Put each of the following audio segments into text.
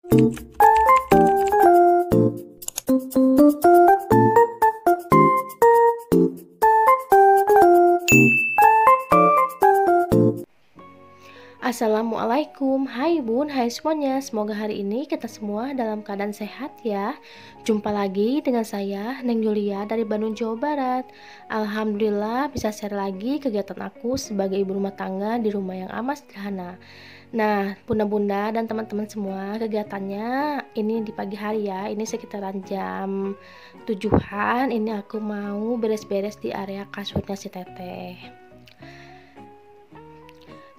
Assalamualaikum, hai bun, hai semuanya. Semoga hari ini kita semua dalam keadaan sehat ya. Jumpa lagi dengan saya, Neng Yulia dari Bandung, Jawa Barat. Alhamdulillah bisa share lagi kegiatan aku sebagai ibu rumah tangga di rumah yang amat sederhana. Nah, bunda-bunda dan teman-teman semua, kegiatannya ini di pagi hari ya. Ini sekitaran jam 7-an. Ini aku mau beres-beres di area kasurnya si Teteh.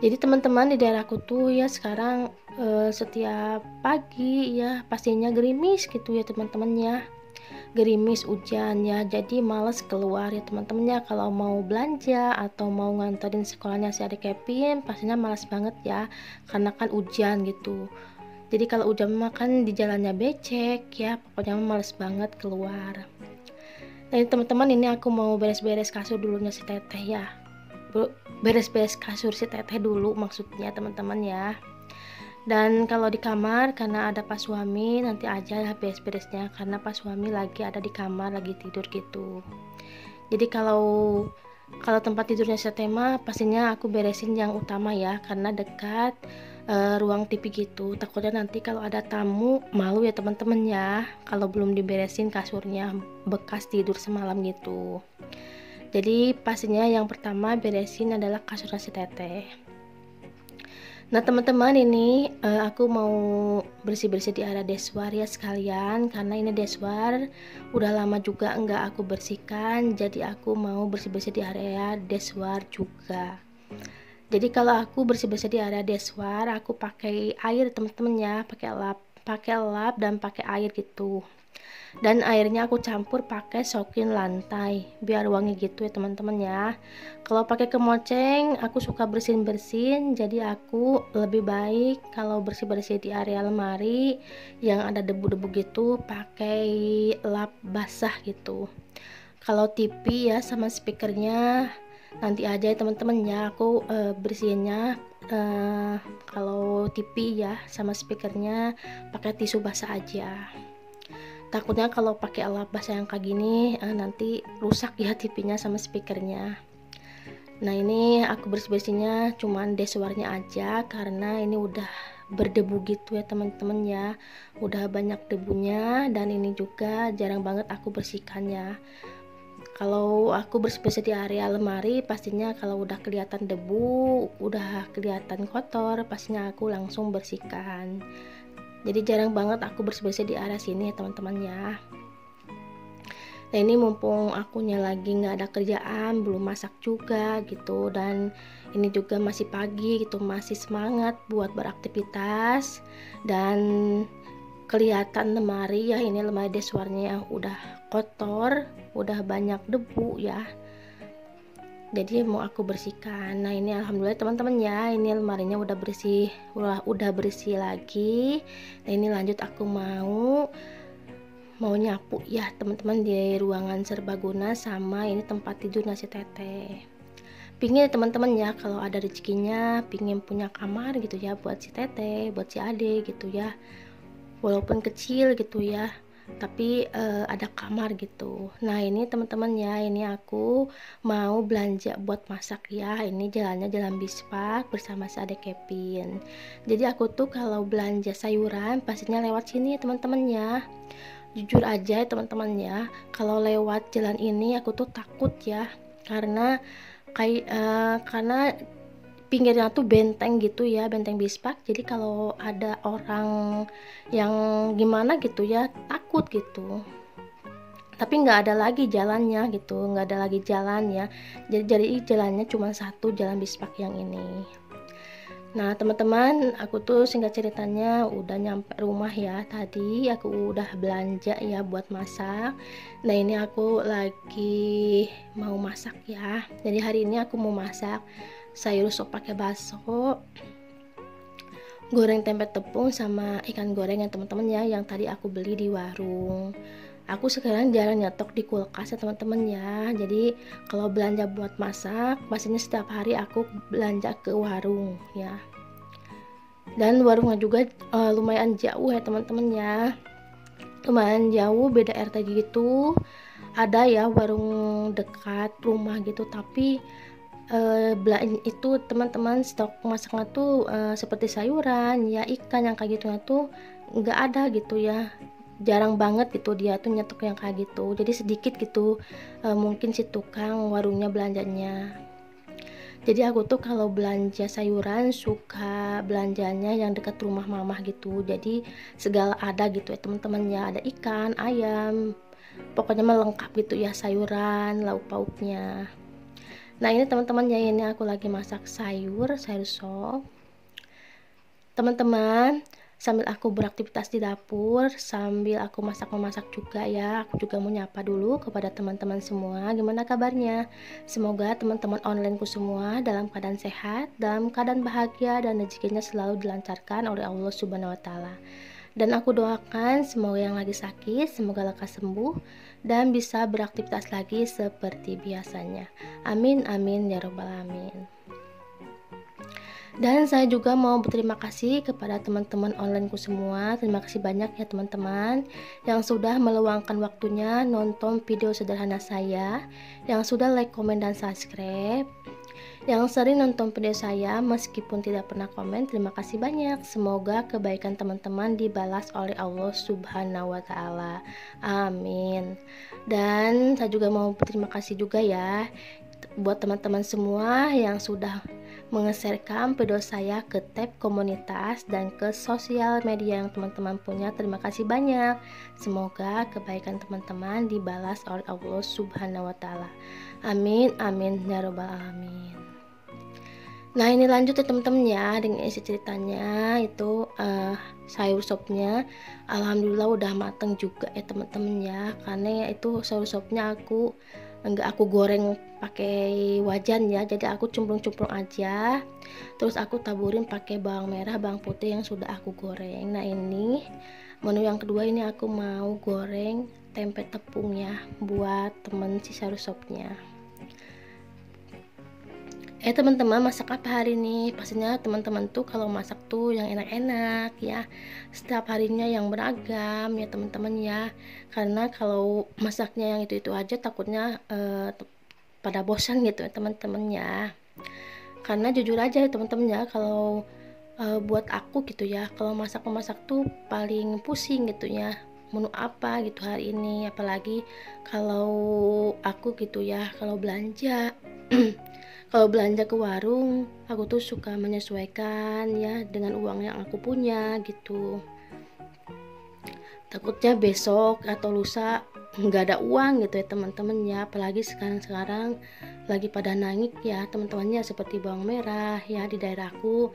Jadi teman-teman di daerahku tuh ya sekarang setiap pagi ya pastinya gerimis gitu ya teman-teman ya. Gerimis hujan ya, jadi males keluar ya teman-temannya. Kalau mau belanja atau mau nganterin sekolahnya si adik Kevin pastinya males banget ya, karena kan hujan gitu. Jadi kalau hujan makan di jalannya becek ya, pokoknya males banget keluar. Nah teman-teman, ini aku mau beres-beres kasur dulunya si Teteh ya. Beres-beres kasur si Teteh dulu maksudnya teman-teman ya. Dan kalau di kamar karena ada Pak Suami nanti aja ya beres-beresnya, karena Pak Suami lagi ada di kamar lagi tidur gitu. Jadi kalau tempat tidurnya si Teteh mah pastinya aku beresin yang utama ya, karena dekat ruang TV gitu. Takutnya nanti kalau ada tamu malu ya teman-teman ya, kalau belum diberesin kasurnya bekas tidur semalam gitu. Jadi pastinya yang pertama beresin adalah kasur si Teteh. Nah teman-teman, ini aku mau bersih-bersih di area deshwar ya sekalian, karena ini deshwar udah lama juga enggak aku bersihkan. Jadi aku mau bersih-bersih di area deshwar juga. Jadi kalau aku bersih-bersih di area deshwar, aku pakai air teman-teman ya, pakai lap dan pakai air gitu. Dan airnya aku campur pakai sokin lantai biar wangi gitu ya teman-teman ya. Kalau pakai kemoceng aku suka bersin-bersin, jadi aku lebih baik kalau bersih-bersih di area lemari yang ada debu-debu gitu pakai lap basah gitu. Kalau TV ya sama speakernya nanti aja ya teman-teman ya, aku bersihinnya kalau TV ya sama speakernya pakai tisu basah aja. Takutnya kalau pakai alat basah yang kayak gini nanti rusak ya TV-nya sama speakernya. Nah ini aku bersih-bersihnya cuman deshwarnya aja, karena ini udah berdebu gitu ya teman-teman ya, udah banyak debunya. Dan ini juga jarang banget aku bersihkannya. Kalau aku bersih-bersih di area lemari, pastinya kalau udah kelihatan debu, udah kelihatan kotor, pastinya aku langsung bersihkan. Jadi jarang banget aku bersih-bersih di area sini ya teman-teman ya. Nah ini mumpung akunya lagi nggak ada kerjaan, belum masak juga gitu, dan ini juga masih pagi gitu, masih semangat buat beraktivitas. Dan kelihatan lemari ya, ini lemari deshwarnya yang udah kotor, udah banyak debu ya, jadi mau aku bersihkan. Nah ini alhamdulillah teman-teman ya, ini lemarinya udah bersih lagi. Nah ini lanjut aku mau nyapu ya teman-teman di ruangan serbaguna sama ini tempat tidur si Teteh. Pingin teman-teman ya kalau ada rezekinya pingin punya kamar gitu ya buat si Teteh, buat si Ade gitu ya, walaupun kecil gitu ya, tapi ada kamar gitu. Nah ini teman-teman ya, ini aku mau belanja buat masak ya. Ini jalannya jalan Bispak bersama si adik Kevin. Jadi aku tuh kalau belanja sayuran pastinya lewat sini ya teman-teman ya. Jujur aja teman-teman ya, kalau lewat jalan ini aku tuh takut ya, karena karena pinggirnya tuh benteng gitu ya, benteng Bispak. Jadi kalau ada orang yang gimana gitu ya takut gitu, tapi nggak ada lagi jalannya gitu, nggak ada lagi jalan ya. Jadi jalannya cuma satu, jalan Bispak yang ini. Nah teman-teman, aku tuh singkat ceritanya udah nyampe rumah ya. Tadi aku udah belanja ya buat masak. Nah ini aku lagi mau masak ya. Jadi hari ini aku mau masak sayur sop pakai bakso, goreng tempe tepung sama ikan goreng ya teman-teman ya, yang tadi aku beli di warung. Aku sekarang jarang nyetok di kulkas ya teman-teman ya. Jadi kalau belanja buat masak pastinya setiap hari aku belanja ke warung ya. Dan warungnya juga lumayan jauh ya teman-teman ya, lumayan jauh, beda RT gitu. Ada ya warung dekat rumah gitu, tapi itu teman-teman stok masaknya tuh seperti sayuran ya, ikan yang kayak gitu tuh nggak ada gitu ya, jarang banget gitu dia tuh nyetok yang kayak gitu, jadi sedikit gitu mungkin si tukang warungnya belanjanya. Jadi aku tuh kalau belanja sayuran suka belanjanya yang dekat rumah mamah gitu, jadi segala ada gitu ya teman-temannya, ada ikan, ayam, pokoknya mah lengkap gitu ya, sayuran, lauk pauknya. Nah ini teman-teman ya, ini aku lagi masak sayur sop. Teman-teman, sambil aku beraktivitas di dapur, sambil aku memasak juga ya, aku juga mau nyapa dulu kepada teman-teman semua. Gimana kabarnya? Semoga teman-teman onlineku semua dalam keadaan sehat, dalam keadaan bahagia, dan rezekinya selalu dilancarkan oleh Allah Subhanahu wa Ta'ala. Dan aku doakan semoga yang lagi sakit semoga lekas sembuh dan bisa beraktivitas lagi seperti biasanya. Amin amin ya robbal alamin. Dan saya juga mau berterima kasih kepada teman-teman onlineku semua. Terima kasih banyak ya teman-teman yang sudah meluangkan waktunya nonton video sederhana saya, yang sudah like, komen, dan subscribe, yang sering nonton video saya meskipun tidak pernah komen. Terima kasih banyak. Semoga kebaikan teman-teman dibalas oleh Allah Subhanahu wa Ta'ala. Amin. Dan saya juga mau berterima kasih juga ya buat teman-teman semua yang sudah mengeserkan video saya ke tab komunitas dan ke sosial media yang teman-teman punya. Terima kasih banyak. Semoga kebaikan teman-teman dibalas oleh Allah Subhanahu wa Ta'ala. Amin amin ya robbal alamin. Nah ini lanjut ya teman-teman ya dengan isi ceritanya itu sayur sopnya alhamdulillah udah mateng juga ya teman-teman ya, karena itu sayur sopnya enggak aku goreng pakai wajan ya, jadi aku cemplung-cemplung aja, terus aku taburin pakai bawang merah, bawang putih yang sudah aku goreng. Nah ini menu yang kedua, ini aku mau goreng tempe tepung ya buat temen si sayur sopnya. Teman-teman, masak apa hari ini? Pastinya teman-teman tuh kalau masak tuh yang enak-enak ya, setiap harinya yang beragam ya teman-teman ya, karena kalau masaknya yang itu aja takutnya pada bosan gitu ya teman-teman ya. Karena jujur aja ya teman-teman ya, kalau buat aku gitu ya, kalau masak tuh paling pusing gitu ya, menu apa gitu hari ini, apalagi kalau aku gitu ya, kalau belanja kalau belanja ke warung aku tuh suka menyesuaikan ya dengan uang yang aku punya gitu, takutnya besok atau lusa nggak ada uang gitu ya teman-teman ya, apalagi sekarang lagi pada naik ya teman-temannya, seperti bawang merah ya di daerahku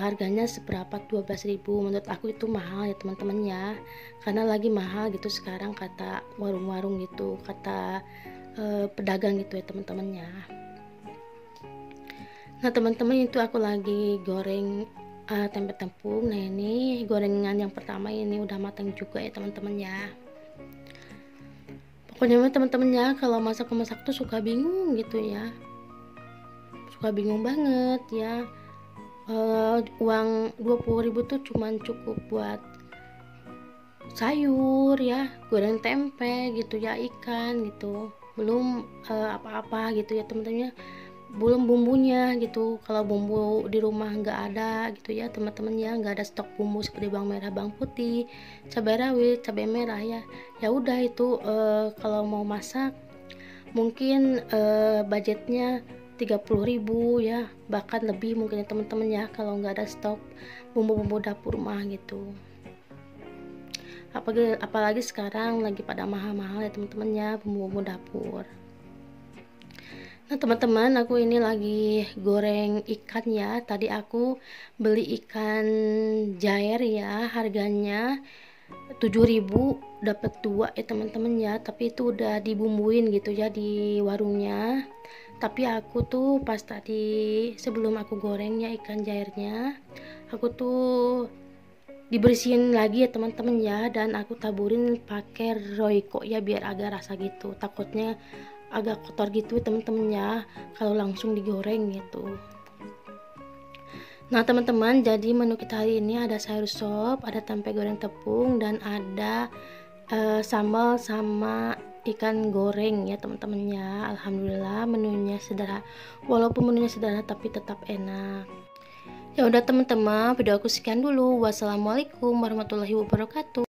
harganya seberapa 12.000, menurut aku itu mahal ya teman-teman ya, karena lagi mahal gitu sekarang kata warung-warung gitu, kata pedagang gitu ya teman-temannya. Nah teman-teman, itu aku lagi goreng tempe tepung. Nah ini gorengan yang pertama ini udah matang juga ya teman-teman ya. Pokoknya teman-teman ya, kalau masak tuh suka bingung gitu ya, suka bingung banget ya. Uang 20.000 tuh cuman cukup buat sayur ya, goreng tempe gitu ya, ikan gitu, belum apa-apa gitu ya teman-teman, belum bumbunya gitu. Kalau bumbu di rumah nggak ada gitu ya teman-teman ya, nggak ada stok bumbu seperti bawang merah, bawang putih, cabai rawit, cabai merah ya, ya udah itu kalau mau masak mungkin budgetnya 30.000 ya, bahkan lebih mungkin ya teman-teman ya, kalau nggak ada stok bumbu-bumbu dapur rumah gitu. Apalagi sekarang lagi pada mahal-mahal ya teman-teman ya bumbu-bumbu dapur. Nah teman-teman, aku ini lagi goreng ikan ya. Tadi aku beli ikan jair ya, harganya 7.000 dapat 2 ya teman-teman ya, tapi itu udah dibumbuin gitu ya di warungnya. Tapi aku tuh pas tadi sebelum aku goreng ya ikan jairnya, aku tuh dibersihin lagi ya teman-teman ya, dan aku taburin pakai Royco ya biar agak rasa gitu, takutnya agak kotor gitu temen-temen ya kalau langsung digoreng gitu. Nah teman-teman, jadi menu kita hari ini ada sayur sop, ada tempe goreng tepung, dan ada sambal sama ikan goreng ya teman-teman ya. Alhamdulillah menunya sederhana, walaupun menunya sederhana tapi tetap enak. Ya udah teman-teman, video aku sekian dulu. Wassalamualaikum warahmatullahi wabarakatuh.